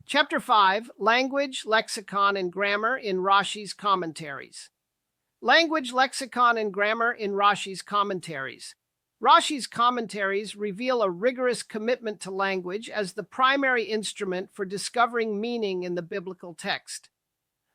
Chapter 5, Language, Lexicon, and Grammar in Rashi's Commentaries. Language, Lexicon, and Grammar in Rashi's Commentaries. Rashi's commentaries reveal a rigorous commitment to language as the primary instrument for discovering meaning in the biblical text.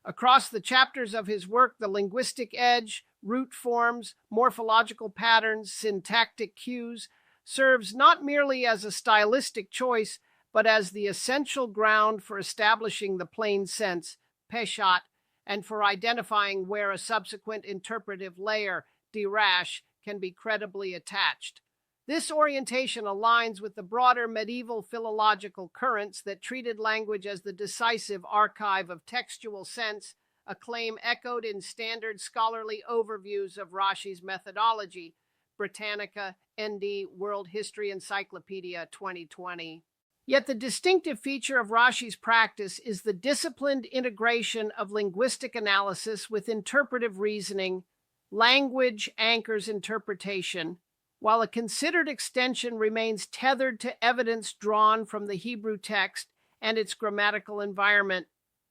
Across the chapters of his work, the linguistic edge, root forms, morphological patterns, syntactic cues, serves not merely as a stylistic choice, but as the essential ground for establishing the plain sense, peshat, and for identifying where a subsequent interpretive layer, dirash, can be credibly attached. This orientation aligns with the broader medieval philological currents that treated language as the decisive archive of textual sense, a claim echoed in standard scholarly overviews of Rashi's methodology, Britannica, ND, World History Encyclopedia 2020. Yet the distinctive feature of Rashi's practice is the disciplined integration of linguistic analysis with interpretive reasoning. Language anchors interpretation, while a considered extension remains tethered to evidence drawn from the Hebrew text and its grammatical environment.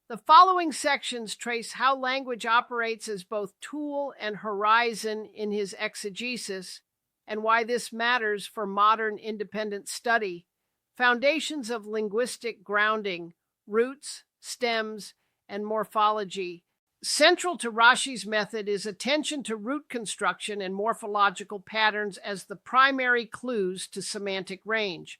The following sections trace how language operates as both tool and horizon in his exegesis, and why this matters for modern independent study. Foundations of linguistic grounding, roots, stems, and morphology. Central to Rashi's method is attention to root construction and morphological patterns as the primary clues to semantic range.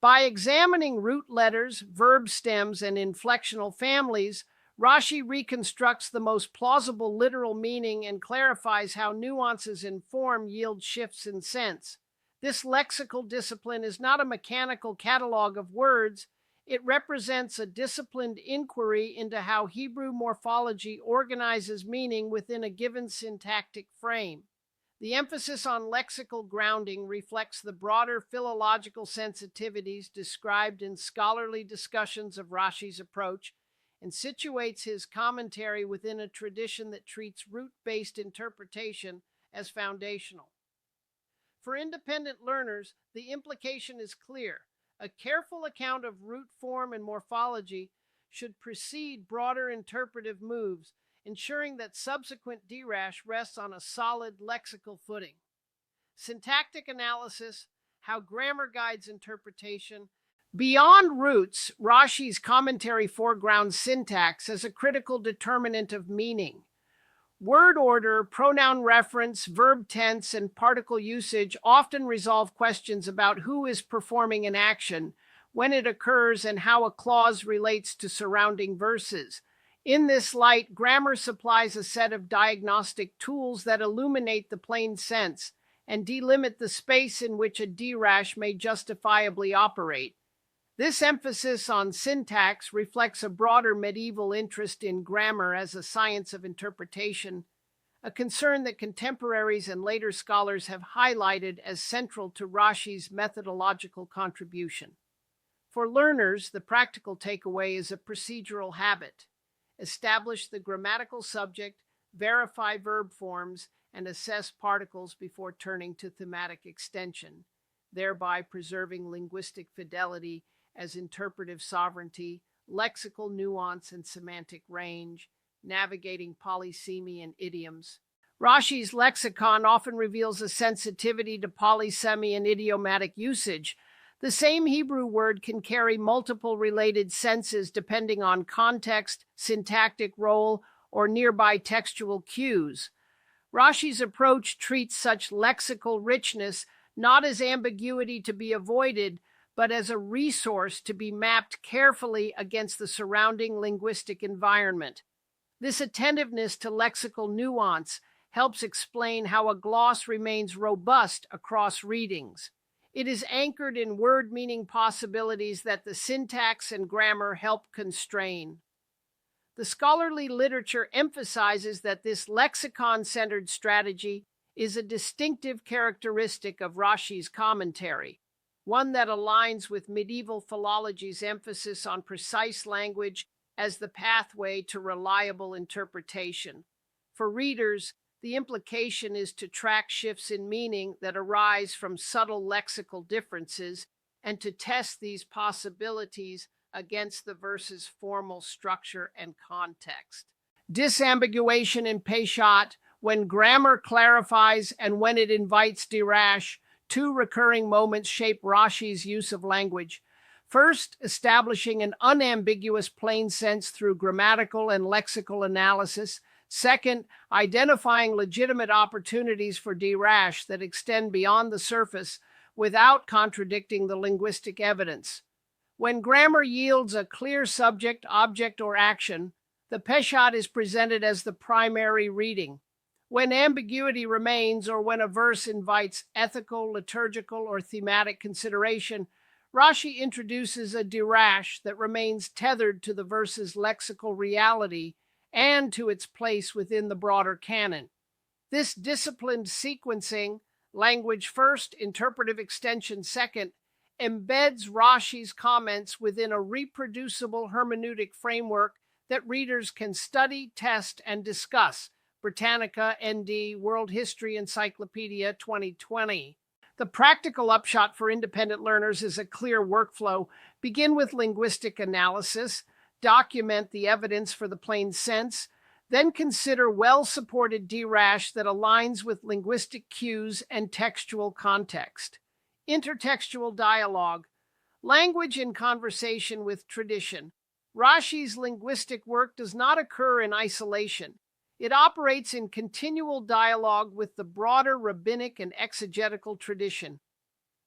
By examining root letters, verb stems, and inflectional families, Rashi reconstructs the most plausible literal meaning and clarifies how nuances in form yield shifts in sense. This lexical discipline is not a mechanical catalog of words. It represents a disciplined inquiry into how Hebrew morphology organizes meaning within a given syntactic frame. The emphasis on lexical grounding reflects the broader philological sensitivities described in scholarly discussions of Rashi's approach and situates his commentary within a tradition that treats root-based interpretation as foundational. For independent learners, the implication is clear. A careful account of root form and morphology should precede broader interpretive moves, ensuring that subsequent dirash rests on a solid lexical footing. Syntactic analysis, how grammar guides interpretation. Beyond roots, Rashi's commentary foregrounds syntax as a critical determinant of meaning. Word order, pronoun reference, verb tense, and particle usage often resolve questions about who is performing an action, when it occurs, and how a clause relates to surrounding verses. In this light, grammar supplies a set of diagnostic tools that illuminate the plain sense and delimit the space in which a dirash may justifiably operate. This emphasis on syntax reflects a broader medieval interest in grammar as a science of interpretation, a concern that contemporaries and later scholars have highlighted as central to Rashi's methodological contribution. For learners, the practical takeaway is a procedural habit. Establish the grammatical subject, verify verb forms, and assess particles before turning to thematic extension, thereby preserving linguistic fidelity as interpretive sovereignty, lexical nuance and semantic range, navigating polysemy and idioms. Rashi's lexicon often reveals a sensitivity to polysemy and idiomatic usage. The same Hebrew word can carry multiple related senses depending on context, syntactic role, or nearby textual cues. Rashi's approach treats such lexical richness not as ambiguity to be avoided, but as a resource to be mapped carefully against the surrounding linguistic environment. This attentiveness to lexical nuance helps explain how a gloss remains robust across readings. It is anchored in word meaning possibilities that the syntax and grammar help constrain. The scholarly literature emphasizes that this lexicon-centered strategy is a distinctive characteristic of Rashi's commentary, one that aligns with medieval philology's emphasis on precise language as the pathway to reliable interpretation. For readers, the implication is to track shifts in meaning that arise from subtle lexical differences and to test these possibilities against the verse's formal structure and context. Disambiguation in Peshat, when grammar clarifies and when it invites dirash, two recurring moments shape Rashi's use of language. First, establishing an unambiguous plain sense through grammatical and lexical analysis. Second, identifying legitimate opportunities for dirash that extend beyond the surface without contradicting the linguistic evidence. When grammar yields a clear subject, object, or action, the Peshat is presented as the primary reading. When ambiguity remains, or when a verse invites ethical, liturgical, or thematic consideration, Rashi introduces a dirash that remains tethered to the verse's lexical reality and to its place within the broader canon. This disciplined sequencing, language first, interpretive extension second, embeds Rashi's comments within a reproducible hermeneutic framework that readers can study, test, and discuss. Britannica, ND, World History Encyclopedia 2020. The practical upshot for independent learners is a clear workflow. Begin with linguistic analysis, document the evidence for the plain sense, then consider well-supported dirash that aligns with linguistic cues and textual context. Intertextual dialogue, language in conversation with tradition. Rashi's linguistic work does not occur in isolation. It operates in continual dialogue with the broader rabbinic and exegetical tradition.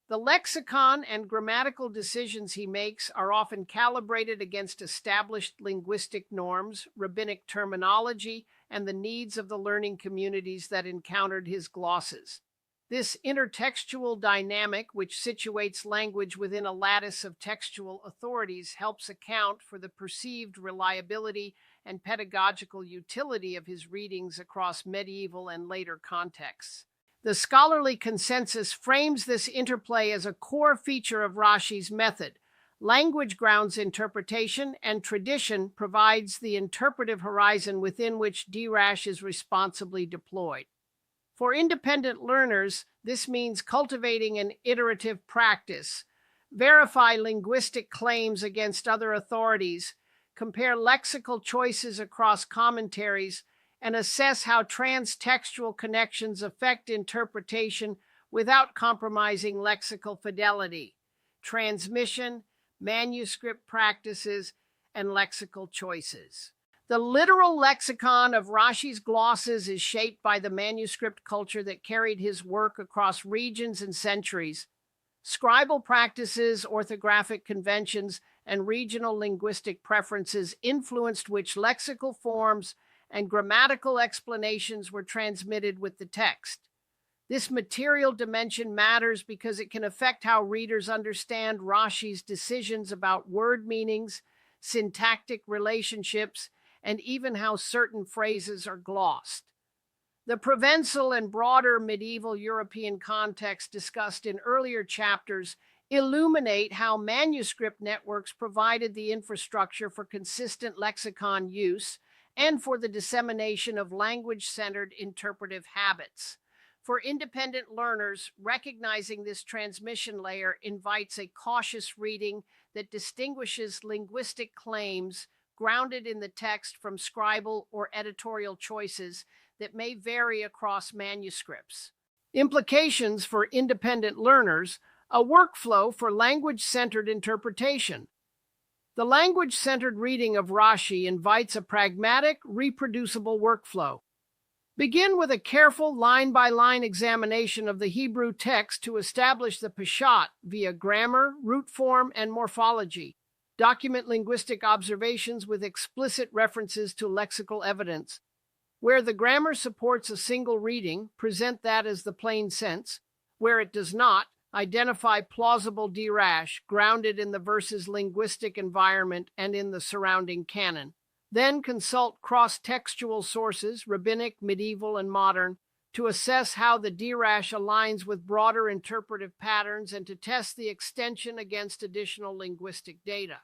The lexicon and grammatical decisions he makes are often calibrated against established linguistic norms, rabbinic terminology, and the needs of the learning communities that encountered his glosses. This intertextual dynamic, which situates language within a lattice of textual authorities, helps account for the perceived reliability and pedagogical utility of his readings across medieval and later contexts. The scholarly consensus frames this interplay as a core feature of Rashi's method. Language grounds interpretation, and tradition provides the interpretive horizon within which dirash is responsibly deployed. For independent learners, this means cultivating an iterative practice. Verify linguistic claims against other authorities, compare lexical choices across commentaries, and assess how transtextual connections affect interpretation without compromising lexical fidelity. Transmission, manuscript practices, and lexical choices. The literal lexicon of Rashi's glosses is shaped by the manuscript culture that carried his work across regions and centuries. Scribal practices, orthographic conventions, and regional linguistic preferences influenced which lexical forms and grammatical explanations were transmitted with the text. This material dimension matters because it can affect how readers understand Rashi's decisions about word meanings, syntactic relationships, and even how certain phrases are glossed. The Provençal and broader medieval European context discussed in earlier chapters illuminate how manuscript networks provided the infrastructure for consistent lexicon use and for the dissemination of language-centered interpretive habits. For independent learners, recognizing this transmission layer invites a cautious reading that distinguishes linguistic claims grounded in the text from scribal or editorial choices that may vary across manuscripts. Implications for independent learners: a workflow for language-centered interpretation. The language-centered reading of Rashi invites a pragmatic, reproducible workflow. Begin with a careful line-by-line examination of the Hebrew text to establish the Peshat via grammar, root form, and morphology. Document linguistic observations with explicit references to lexical evidence. Where the grammar supports a single reading, present that as the plain sense. Where it does not, identify plausible dirash grounded in the verse's linguistic environment and in the surrounding canon. Then consult cross-textual sources, rabbinic, medieval, and modern, to assess how the dirash aligns with broader interpretive patterns and to test the extension against additional linguistic data.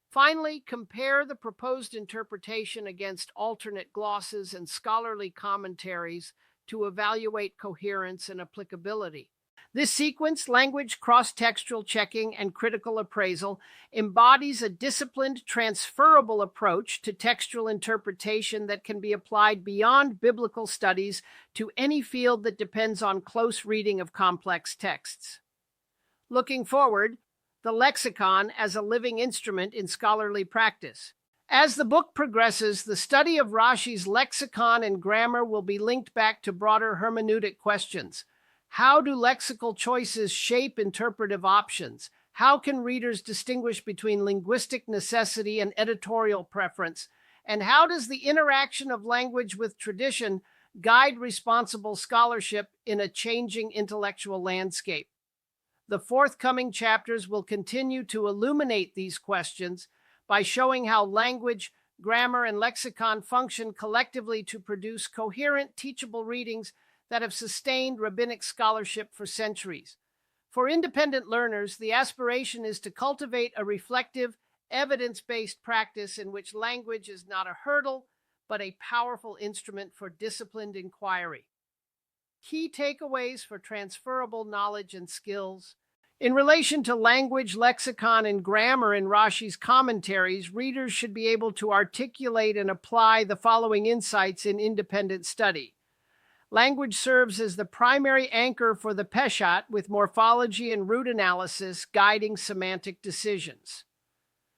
Finally, compare the proposed interpretation against alternate glosses and scholarly commentaries to evaluate coherence and applicability. This sequence, language, cross-textual checking, and critical appraisal, embodies a disciplined, transferable approach to textual interpretation that can be applied beyond biblical studies to any field that depends on close reading of complex texts. Looking forward, the lexicon as a living instrument in scholarly practice. As the book progresses, the study of Rashi's lexicon and grammar will be linked back to broader hermeneutic questions. How do lexical choices shape interpretive options? How can readers distinguish between linguistic necessity and editorial preference? And how does the interaction of language with tradition guide responsible scholarship in a changing intellectual landscape? The forthcoming chapters will continue to illuminate these questions by showing how language, grammar, and lexicon function collectively to produce coherent, teachable readings that have sustained rabbinic scholarship for centuries. For independent learners, the aspiration is to cultivate a reflective, evidence-based practice in which language is not a hurdle, but a powerful instrument for disciplined inquiry. Key takeaways for transferable knowledge and skills. In relation to language, lexicon, and grammar in Rashi's commentaries, readers should be able to articulate and apply the following insights in independent study. Language serves as the primary anchor for the Peshat, with morphology and root analysis guiding semantic decisions.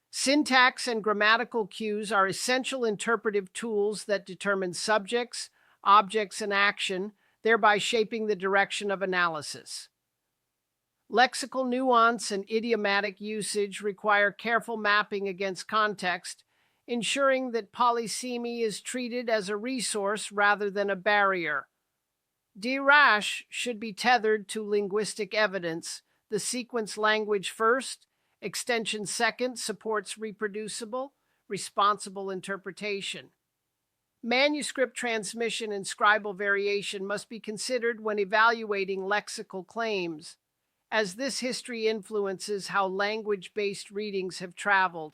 Syntax and grammatical cues are essential interpretive tools that determine subjects, objects, and action, thereby shaping the direction of analysis. Lexical nuance and idiomatic usage require careful mapping against context, ensuring that polysemy is treated as a resource rather than a barrier. Dirash should be tethered to linguistic evidence. The sequence language first, extension second supports reproducible, responsible interpretation. Manuscript transmission and scribal variation must be considered when evaluating lexical claims, as this history influences how language-based readings have traveled.